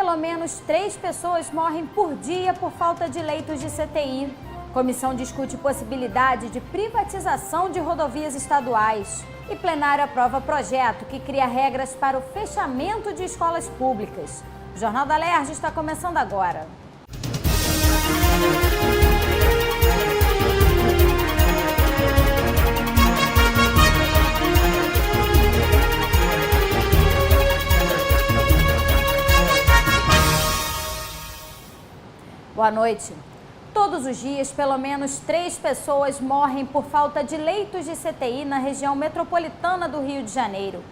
pelo menos 3 pessoas morrem por dia por falta de leitos de CTI. Comissão discute possibilidade de privatização de rodovias estaduais. E plenário aprova projeto que cria regras para o fechamento de escolas públicas. O Jornal da Alerj está começando agora. Boa noite. Todos os dias, pelo menos 3 pessoas morrem por falta de leitos de CTI na região metropolitana do Rio de Janeiro.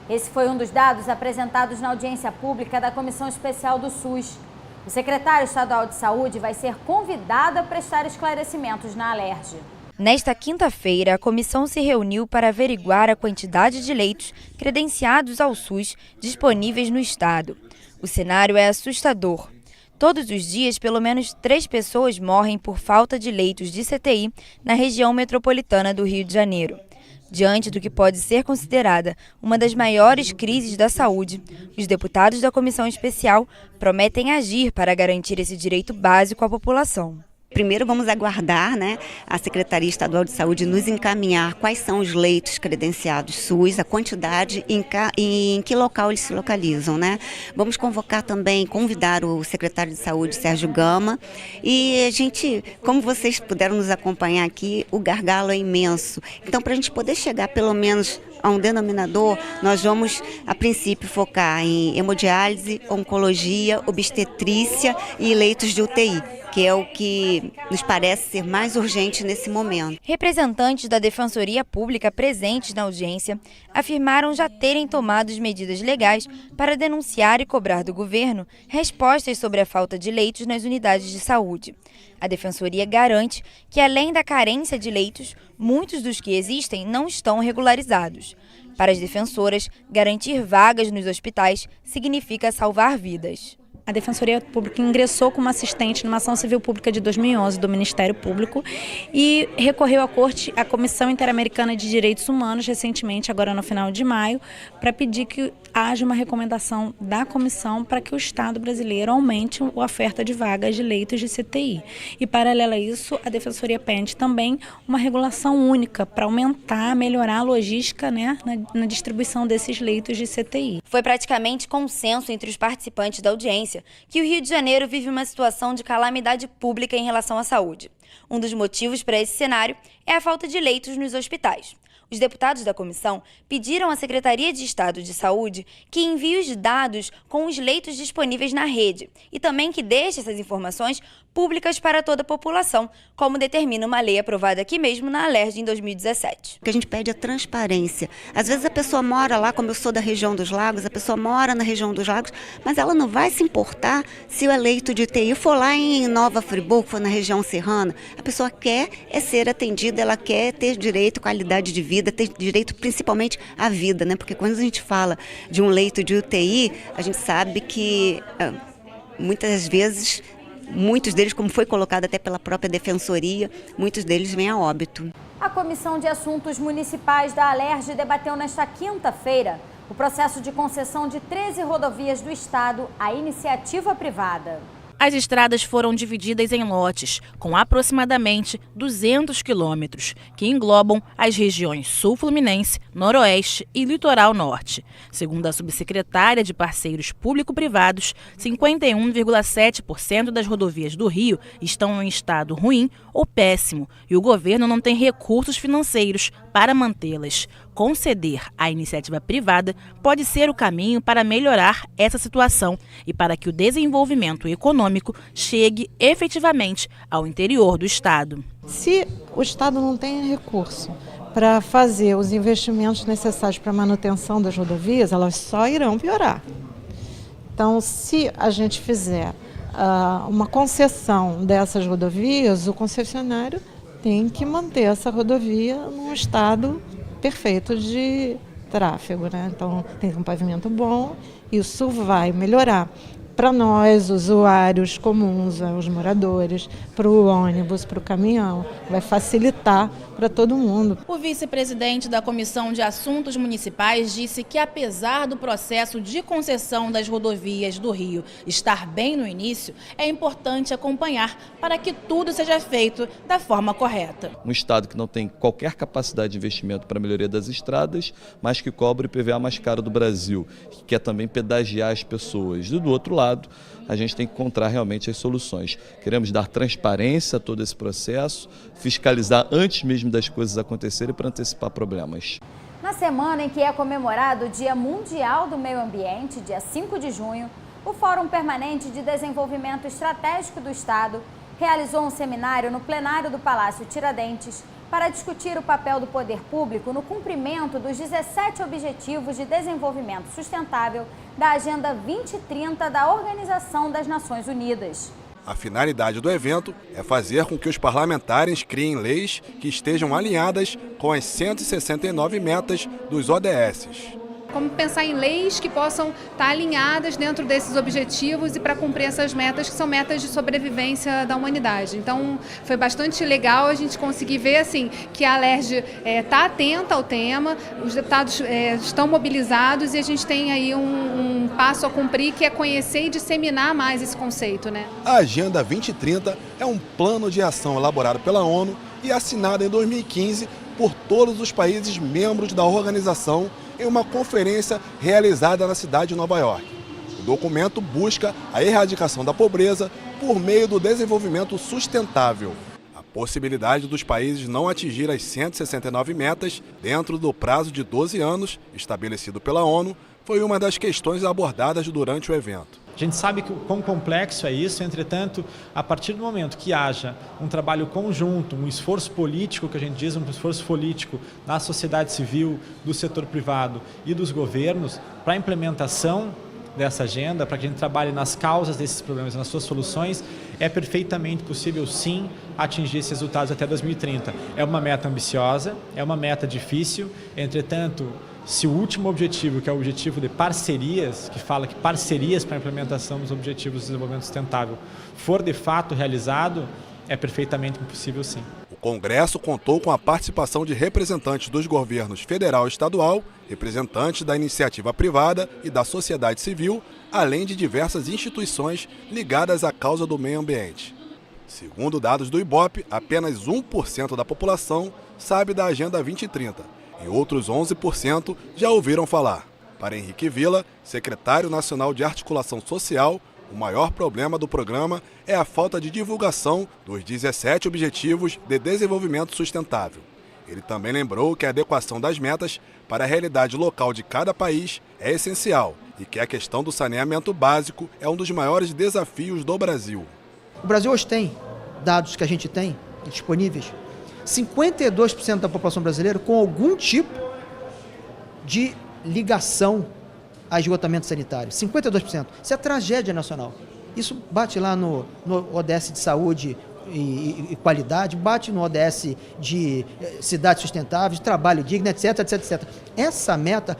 Esse foi um dos dados apresentados na audiência pública da Comissão Especial do SUS. O secretário estadual de Saúde vai ser convidado a prestar esclarecimentos na Alerj. Nesta quinta-feira, a comissão se reuniu para averiguar a quantidade de leitos credenciados ao SUS disponíveis no estado. O cenário é assustador. Todos os dias, pelo menos 3 pessoas morrem por falta de leitos de CTI na região metropolitana do Rio de Janeiro. Diante do que pode ser considerada uma das maiores crises da saúde, os deputados da Comissão Especial prometem agir para garantir esse direito básico à população. Primeiro vamos aguardar, a Secretaria Estadual de Saúde nos encaminhar quais são os leitos credenciados SUS, a quantidade e em que local eles se localizam. Vamos convidar o secretário de Saúde, Sérgio Gama, e a gente, como vocês puderam nos acompanhar aqui, o gargalo é imenso. Então, para a gente poder chegar pelo menos a um denominador, nós vamos, a princípio, focar em hemodiálise, oncologia, obstetrícia e leitos de UTI, que é o que nos parece ser mais urgente nesse momento. Representantes da Defensoria Pública presentes na audiência afirmaram já terem tomado medidas legais para denunciar e cobrar do governo respostas sobre a falta de leitos nas unidades de saúde. A Defensoria garante que, além da carência de leitos, muitos dos que existem não estão regularizados. Para as defensoras, garantir vagas nos hospitais significa salvar vidas. A Defensoria Pública ingressou como assistente numa ação civil pública de 2011 do Ministério Público e recorreu à Comissão Interamericana de Direitos Humanos recentemente, agora no final de maio, para pedir que haja uma recomendação da comissão para que o Estado brasileiro aumente a oferta de vagas de leitos de CTI. E, paralelo a isso, a Defensoria pede também uma regulação única para aumentar, melhorar a logística na distribuição desses leitos de CTI. Foi praticamente consenso entre os participantes da audiência que o Rio de Janeiro vive uma situação de calamidade pública em relação à saúde. Um dos motivos para esse cenário é a falta de leitos nos hospitais. Os deputados da comissão pediram à Secretaria de Estado de Saúde que envie os dados com os leitos disponíveis na rede e também que deixe essas informações públicas para toda a população, como determina uma lei aprovada aqui mesmo na Alerj em 2017. O que a gente pede é transparência. Às vezes a pessoa mora lá, como eu sou da região dos Lagos, a pessoa mora na região dos Lagos, mas ela não vai se importar se o leito de UTI for lá em Nova Friburgo, for na região serrana. A pessoa quer ser atendida, ela quer ter direito à qualidade de vida, ter direito principalmente à vida, Porque quando a gente fala de um leito de UTI, a gente sabe que muitas vezes, muitos deles, como foi colocado até pela própria Defensoria, muitos deles vêm a óbito. A Comissão de Assuntos Municipais da Alerj debateu nesta quinta-feira o processo de concessão de 13 rodovias do estado à iniciativa privada. As estradas foram divididas em lotes, com aproximadamente 200 quilômetros, que englobam as regiões Sul Fluminense, Noroeste e Litoral Norte. Segundo a subsecretária de Parceiros Público-Privados, 51,7% das rodovias do Rio estão em estado ruim ou péssimo e o governo não tem recursos financeiros para mantê-las. Conceder à iniciativa privada pode ser o caminho para melhorar essa situação e para que o desenvolvimento econômico chegue efetivamente ao interior do estado. Se o estado não tem recurso para fazer os investimentos necessários para a manutenção das rodovias, elas só irão piorar. Então, se a gente fizer uma concessão dessas rodovias, o concessionário tem que manter essa rodovia num estado perfeito de tráfego, Então tem um pavimento bom, isso vai melhorar. para nós, usuários comuns, os moradores, para o ônibus, para o caminhão, vai facilitar para todo mundo. O vice-presidente da Comissão de Assuntos Municipais disse que, apesar do processo de concessão das rodovias do Rio estar bem no início, é importante acompanhar para que tudo seja feito da forma correta. Um estado que não tem qualquer capacidade de investimento para a melhoria das estradas, mas que cobra o IPVA mais caro do Brasil, que quer também pedagiar as pessoas. E do outro lado, a gente tem que encontrar realmente as soluções. Queremos dar transparência a todo esse processo, fiscalizar antes mesmo das coisas acontecerem para antecipar problemas. Na semana em que é comemorado o Dia Mundial do Meio Ambiente, dia 5 de junho, o Fórum Permanente de Desenvolvimento Estratégico do Estado realizou um seminário no plenário do Palácio Tiradentes para discutir o papel do poder público no cumprimento dos 17 Objetivos de Desenvolvimento Sustentável da Agenda 2030 da Organização das Nações Unidas. A finalidade do evento é fazer com que os parlamentares criem leis que estejam alinhadas com as 169 metas dos ODS. Como pensar em leis que possam estar alinhadas dentro desses objetivos e para cumprir essas metas, que são metas de sobrevivência da humanidade. Então, foi bastante legal a gente conseguir ver assim, que a Alerj está atenta ao tema, os deputados estão mobilizados e a gente tem aí um passo a cumprir, que é conhecer e disseminar mais esse conceito, né? A Agenda 2030 é um plano de ação elaborado pela ONU e assinado em 2015 por todos os países membros da organização em uma conferência realizada na cidade de Nova York. O documento busca a erradicação da pobreza por meio do desenvolvimento sustentável. A possibilidade dos países não atingir as 169 metas dentro do prazo de 12 anos, estabelecido pela ONU, foi uma das questões abordadas durante o evento. A gente sabe que o quão complexo é isso, entretanto, a partir do momento que haja um trabalho conjunto, um esforço político, que a gente diz, um esforço político da sociedade civil, do setor privado e dos governos, para a implementação dessa agenda, para que a gente trabalhe nas causas desses problemas, nas suas soluções, é perfeitamente possível, sim, atingir esses resultados até 2030. É uma meta ambiciosa, é uma meta difícil, entretanto, se o último objetivo, que é o objetivo de parcerias, que fala que parcerias para a implementação dos Objetivos de Desenvolvimento Sustentável, for de fato realizado, é perfeitamente possível, sim. O Congresso contou com a participação de representantes dos governos federal e estadual, representantes da iniciativa privada e da sociedade civil, além de diversas instituições ligadas à causa do meio ambiente. Segundo dados do IBOP, apenas 1% da população sabe da Agenda 2030. E outros 11% já ouviram falar. Para Henrique Vila, secretário nacional de Articulação Social, o maior problema do programa é a falta de divulgação dos 17 Objetivos de Desenvolvimento Sustentável. Ele também lembrou que a adequação das metas para a realidade local de cada país é essencial e que a questão do saneamento básico é um dos maiores desafios do Brasil. O Brasil hoje tem dados que a gente tem disponíveis. 52% da população brasileira com algum tipo de ligação a esgotamento sanitário. 52%. Isso é tragédia nacional. Isso bate lá no ODS de saúde e qualidade, bate no ODS de cidades sustentáveis, trabalho digno, etc, etc, etc. Essa meta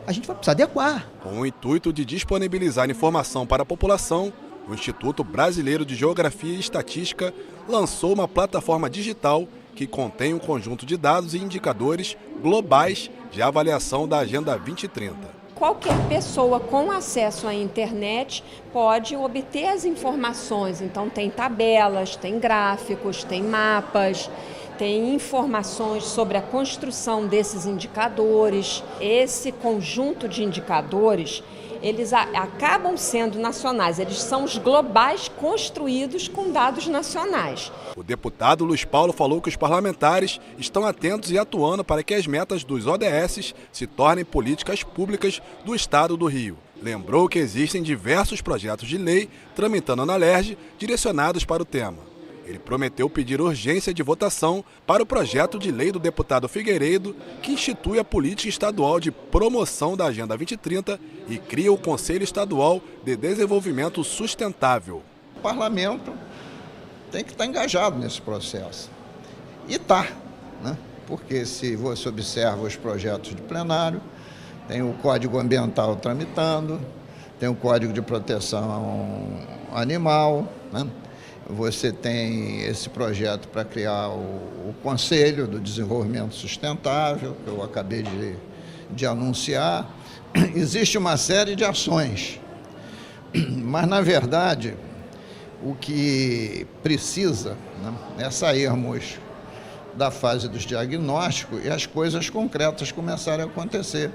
a gente vai precisar adequar. Com o intuito de disponibilizar informação para a população, o Instituto Brasileiro de Geografia e Estatística lançou uma plataforma digital que contém um conjunto de dados e indicadores globais de avaliação da Agenda 2030. Qualquer pessoa com acesso à internet pode obter as informações. Então, tem tabelas, tem gráficos, tem mapas, tem informações sobre a construção desses indicadores. Esse conjunto de indicadores, eles acabam sendo nacionais, eles são os globais construídos com dados nacionais. O deputado Luiz Paulo falou que os parlamentares estão atentos e atuando para que as metas dos ODS se tornem políticas públicas do Estado do Rio. Lembrou que existem diversos projetos de lei tramitando na Alerj direcionados para o tema. Ele prometeu pedir urgência de votação para o projeto de lei do deputado Figueiredo, que institui a política estadual de promoção da Agenda 2030 e cria o Conselho Estadual de Desenvolvimento Sustentável. O parlamento tem que estar engajado nesse processo. E está, né? Porque se você observa os projetos de plenário, tem o Código Ambiental tramitando, tem o Código de Proteção Animal, né? Você tem esse projeto para criar o Conselho do Desenvolvimento Sustentável, que eu acabei de anunciar. Existe uma série de ações, mas, na verdade, o que precisa, né, é sairmos da fase dos diagnósticos e as coisas concretas começarem a acontecer.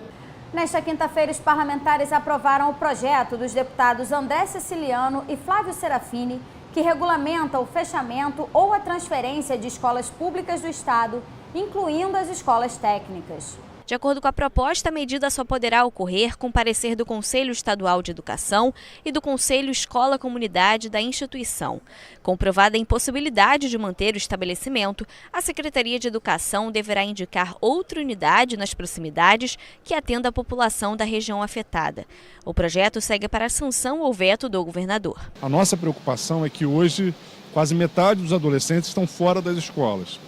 Nesta quinta-feira, os parlamentares aprovaram o projeto dos deputados André Siciliano e Flávio Serafini, que regulamenta o fechamento ou a transferência de escolas públicas do Estado, incluindo as escolas técnicas. De acordo com a proposta, a medida só poderá ocorrer com parecer do Conselho Estadual de Educação e do Conselho Escola-Comunidade da instituição. Comprovada a impossibilidade de manter o estabelecimento, a Secretaria de Educação deverá indicar outra unidade nas proximidades que atenda a população da região afetada. O projeto segue para a sanção ou veto do governador. A nossa preocupação é que hoje quase metade dos adolescentes estão fora das escolas.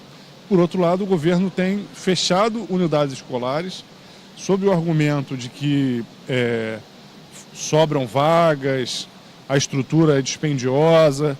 Por outro lado, o governo tem fechado unidades escolares sob o argumento de que sobram vagas, a estrutura é dispendiosa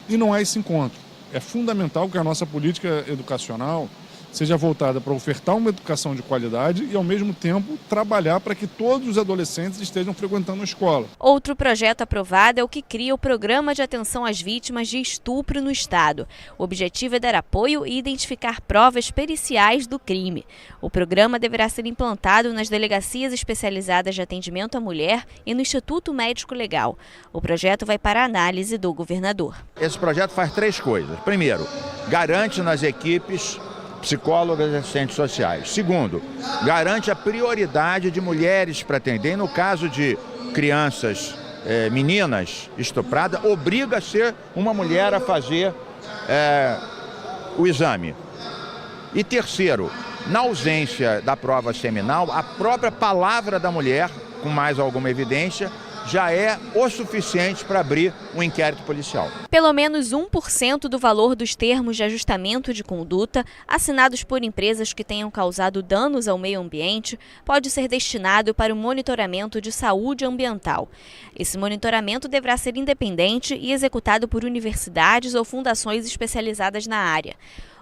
e não há esse encontro. É fundamental que a nossa política educacional seja voltada para ofertar uma educação de qualidade e, ao mesmo tempo, trabalhar para que todos os adolescentes estejam frequentando a escola. Outro projeto aprovado é o que cria o Programa de Atenção às Vítimas de Estupro no Estado. O objetivo é dar apoio e identificar provas periciais do crime. O programa deverá ser implantado nas delegacias especializadas de atendimento à mulher e no Instituto Médico Legal. O projeto vai para a análise do governador. Esse projeto faz 3 coisas. Primeiro, garante nas equipes psicólogas e assistentes sociais. Segundo, garante a prioridade de mulheres para atender. No caso de crianças, meninas estupradas, obriga a ser uma mulher a fazer o exame. E terceiro, na ausência da prova seminal, a própria palavra da mulher, com mais alguma evidência, já é o suficiente para abrir um inquérito policial. Pelo menos 1% do valor dos termos de ajustamento de conduta assinados por empresas que tenham causado danos ao meio ambiente pode ser destinado para o monitoramento de saúde ambiental. Esse monitoramento deverá ser independente e executado por universidades ou fundações especializadas na área.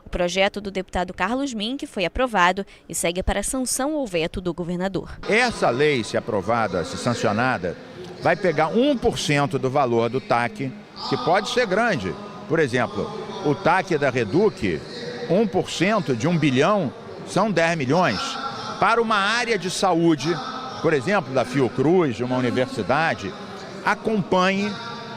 O projeto do deputado Carlos Mink foi aprovado e segue para a sanção ou veto do governador. Essa lei, se aprovada, se sancionada, vai pegar 1% do valor do TAC, que pode ser grande. Por exemplo, o TAC da Reduc, 1% de 1 bilhão são 10 milhões. Para uma área de saúde, por exemplo, da Fiocruz, de uma universidade, acompanhe,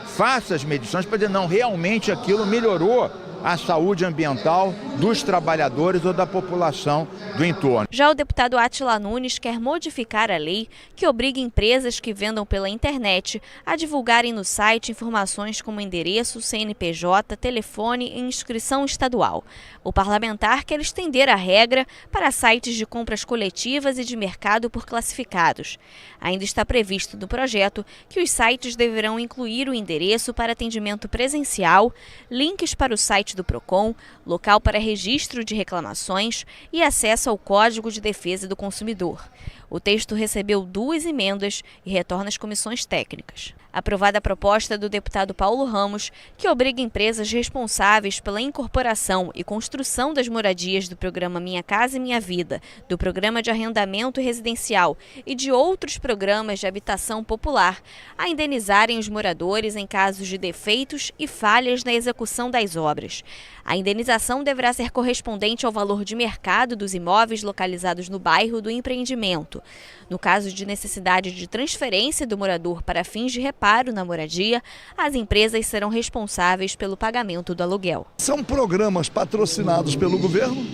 faça as medições para dizer, não, realmente aquilo melhorou a saúde ambiental dos trabalhadores ou da população do entorno. Já o deputado Átila Nunes quer modificar a lei que obriga empresas que vendam pela internet a divulgarem no site informações como endereço, CNPJ, telefone e inscrição estadual. O parlamentar quer estender a regra para sites de compras coletivas e de mercado por classificados. Ainda está previsto no projeto que os sites deverão incluir o endereço para atendimento presencial, links para o site do PROCON, local para registro de reclamações e acesso ao Código de Defesa do Consumidor. O texto recebeu 2 emendas e retorna às comissões técnicas. Aprovada a proposta do deputado Paulo Ramos, que obriga empresas responsáveis pela incorporação e construção das moradias do programa Minha Casa e Minha Vida, do programa de arrendamento residencial e de outros programas de habitação popular a indenizarem os moradores em casos de defeitos e falhas na execução das obras. A indenização deverá ser correspondente ao valor de mercado dos imóveis localizados no bairro do empreendimento. No caso de necessidade de transferência do morador para fins de reparo na moradia, as empresas serão responsáveis pelo pagamento do aluguel. São programas patrocinados pelo governo,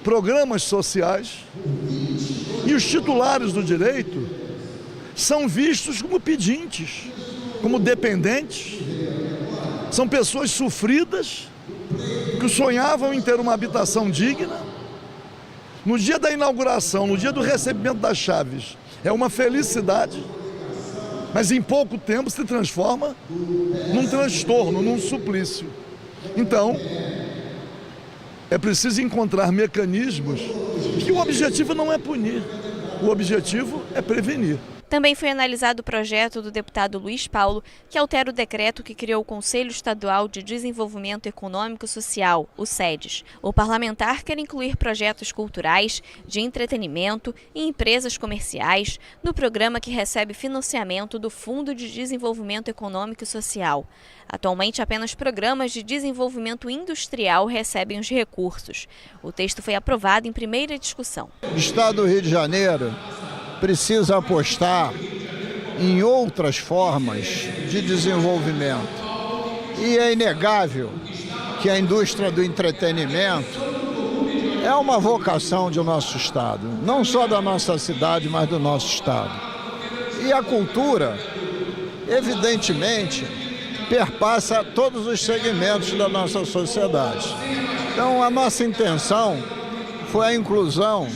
programas sociais, e os titulares do direito são vistos como pedintes, como dependentes. São pessoas sofridas que sonhavam em ter uma habitação digna. No dia da inauguração, no dia do recebimento das chaves, é uma felicidade, mas em pouco tempo se transforma num transtorno, num suplício. Então, é preciso encontrar mecanismos que o objetivo não é punir, o objetivo é prevenir. Também foi analisado o projeto do deputado Luiz Paulo, que altera o decreto que criou o Conselho Estadual de Desenvolvimento Econômico e Social, o SEDES. O parlamentar quer incluir projetos culturais, de entretenimento e empresas comerciais no programa que recebe financiamento do Fundo de Desenvolvimento Econômico e Social. Atualmente, apenas programas de desenvolvimento industrial recebem os recursos. O texto foi aprovado em primeira discussão. O Estado do Rio de Janeiro precisa apostar em outras formas de desenvolvimento. E é inegável que a indústria do entretenimento é uma vocação do nosso Estado, não só da nossa cidade, mas do nosso Estado. E a cultura, evidentemente, perpassa todos os segmentos da nossa sociedade. Então, a nossa intenção foi a inclusão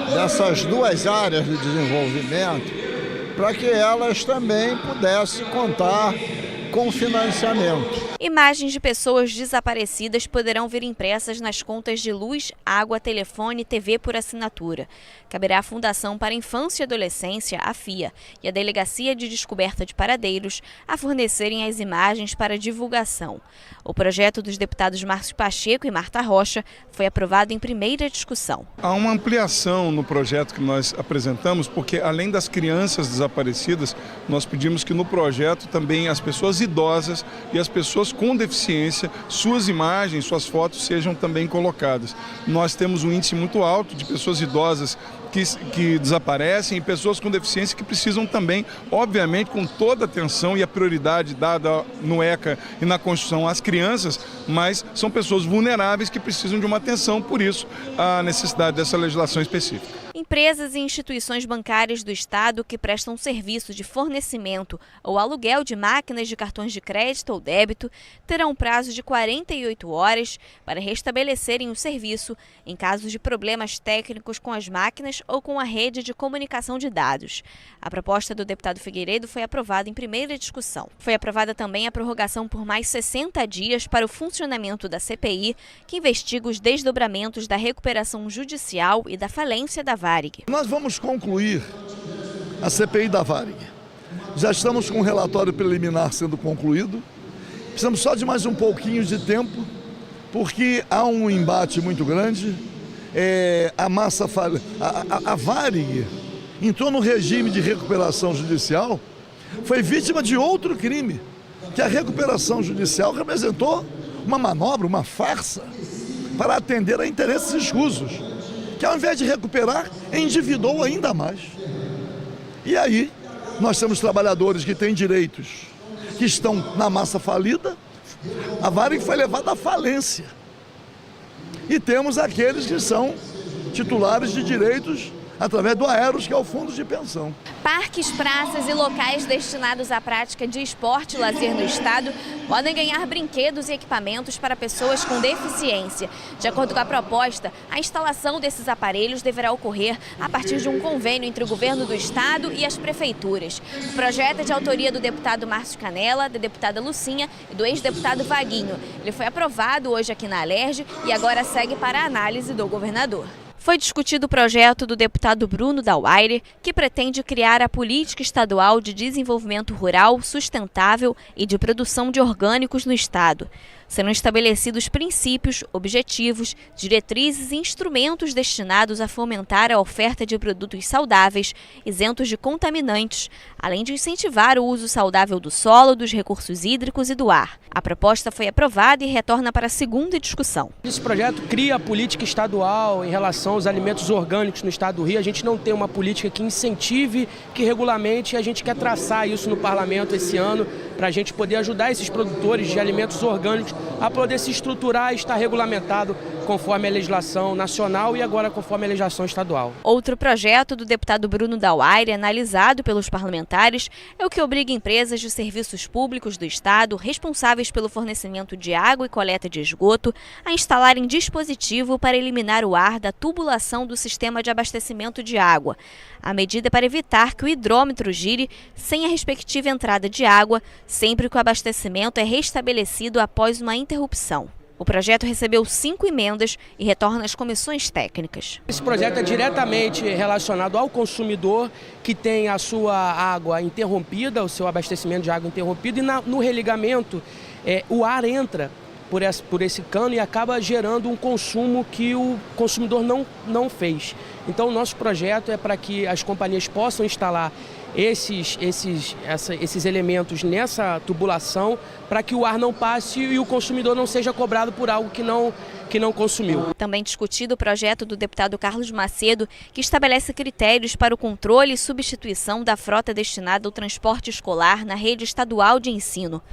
dessas duas áreas do desenvolvimento para que elas também pudessem contar com financiamento. Imagens de pessoas desaparecidas poderão vir impressas nas contas de luz, água, telefone e TV por assinatura. Caberá à Fundação para a Infância e Adolescência, a FIA, e a Delegacia de Descoberta de Paradeiros a fornecerem as imagens para divulgação. O projeto dos deputados Márcio Pacheco e Marta Rocha foi aprovado em primeira discussão. Há uma ampliação no projeto que nós apresentamos, porque além das crianças desaparecidas, nós pedimos que no projeto também as pessoas idosas e as pessoas com deficiência, suas imagens, suas fotos sejam também colocadas. Nós temos um índice muito alto de pessoas idosas que desaparecem e pessoas com deficiência que precisam também, obviamente, com toda a atenção e a prioridade dada no ECA e na Constituição às crianças, mas são pessoas vulneráveis que precisam de uma atenção, por isso a necessidade dessa legislação específica. Empresas e instituições bancárias do Estado que prestam serviço de fornecimento ou aluguel de máquinas de cartões de crédito ou débito terão um prazo de 48 horas para restabelecerem o serviço em caso de problemas técnicos com as máquinas ou com a rede de comunicação de dados. A proposta do deputado Figueiredo foi aprovada em primeira discussão. Foi aprovada também a prorrogação por mais 60 dias para o funcionamento da CPI, que investiga os desdobramentos da recuperação judicial e da falência da Varig. Nós vamos concluir a CPI da Varig. Já estamos com o relatório preliminar sendo concluído. Precisamos só de mais um pouquinho de tempo, porque há um embate muito grande. A Varig entrou no regime de recuperação judicial, foi vítima de outro crime, que a recuperação judicial representou uma manobra, uma farsa, para atender a interesses escusos, que ao invés de recuperar, endividou ainda mais. E aí, nós temos trabalhadores que têm direitos, que estão na massa falida, a Varig foi levada à falência. E temos aqueles que são titulares de direitos através do Aeros, que é o fundo de pensão. Parques, praças e locais destinados à prática de esporte e lazer no estado podem ganhar brinquedos e equipamentos para pessoas com deficiência. De acordo com a proposta, a instalação desses aparelhos deverá ocorrer a partir de um convênio entre o governo do estado e as prefeituras. O projeto é de autoria do deputado Márcio Canela, da deputada Lucinha e do ex-deputado Vaguinho. Ele foi aprovado hoje aqui na Alerj e agora segue para a análise do governador. Foi discutido o projeto do deputado Bruno Dauaire, que pretende criar a Política Estadual de Desenvolvimento Rural, Sustentável e de Produção de Orgânicos no Estado. Serão estabelecidos princípios, objetivos, diretrizes e instrumentos destinados a fomentar a oferta de produtos saudáveis, isentos de contaminantes, além de incentivar o uso saudável do solo, dos recursos hídricos e do ar. A proposta foi aprovada e retorna para a segunda discussão. Esse projeto cria a política estadual em relação aos alimentos orgânicos no estado do Rio. A gente não tem uma política que incentive, que regulamente, e a gente quer traçar isso no parlamento esse ano para a gente poder ajudar esses produtores de alimentos orgânicos a poder se estruturar e estar regulamentado conforme a legislação nacional e agora conforme a legislação estadual. Outro projeto do deputado Bruno Dauaire, analisado pelos parlamentares, é o que obriga empresas de serviços públicos do estado responsáveis pelo fornecimento de água e coleta de esgoto a instalarem dispositivo para eliminar o ar da tubulação do sistema de abastecimento de água. A medida é para evitar que o hidrômetro gire sem a respectiva entrada de água, sempre que o abastecimento é restabelecido após uma interrupção. O projeto recebeu 5 emendas e retorna às comissões técnicas. Esse projeto é diretamente relacionado ao consumidor que tem a sua água interrompida, o seu abastecimento de água interrompido, e no religamento o ar entra por esse cano e acaba gerando um consumo que o consumidor não fez. Então o nosso projeto é para que as companhias possam instalar esses elementos nessa tubulação para que o ar não passe e o consumidor não seja cobrado por algo que não consumiu. Também discutido o projeto do deputado Carlos Macedo, que estabelece critérios para o controle e substituição da frota destinada ao transporte escolar na rede estadual de ensino.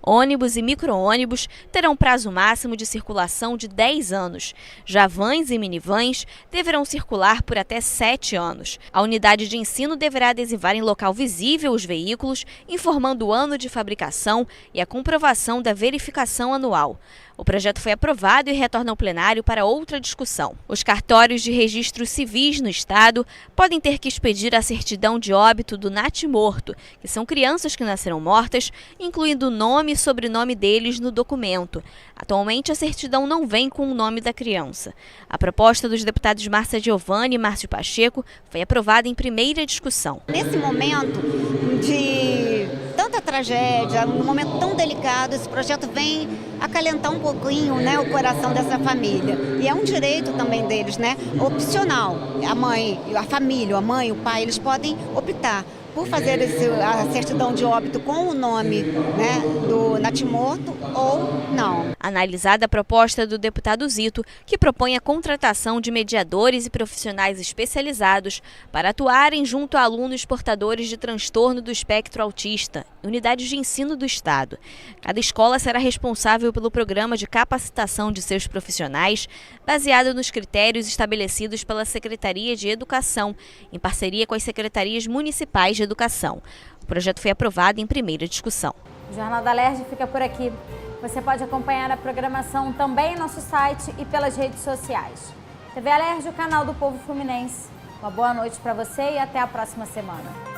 Ônibus e micro-ônibus terão prazo máximo de circulação de 10 anos. Já vans e minivans deverão circular por até 7 anos. A unidade de ensino deverá adesivar em local visível os veículos, informando o ano de fabricação e a comprovação da verificação anual. O projeto foi aprovado e retorna ao plenário para outra discussão. Os cartórios de registros civis no estado podem ter que expedir a certidão de óbito do natimorto, que são crianças que nasceram mortas, incluindo o nome e sobrenome deles no documento. Atualmente, a certidão não vem com o nome da criança. A proposta dos deputados Márcia Giovanni e Márcio Pacheco foi aprovada em primeira discussão. Nesse momento de tanta tragédia, num momento tão delicado, esse projeto vem acalentar um pouquinho, né, o coração dessa família. E é um direito também deles, né, opcional. A mãe, a família, a mãe, o pai, eles podem optar por fazer a certidão de óbito com o nome, né, do natimorto ou não. Analisada a proposta do deputado Zito, que propõe a contratação de mediadores e profissionais especializados para atuarem junto a alunos portadores de transtorno do espectro autista, em unidades de ensino do estado. Cada escola será responsável pelo programa de capacitação de seus profissionais, baseado nos critérios estabelecidos pela Secretaria de Educação, em parceria com as secretarias municipais de educação. O projeto foi aprovado em primeira discussão. O Jornal da Alerj fica por aqui. Você pode acompanhar a programação também em nosso site e pelas redes sociais. TV Alerj, o canal do povo fluminense. Uma boa noite para você e até a próxima semana.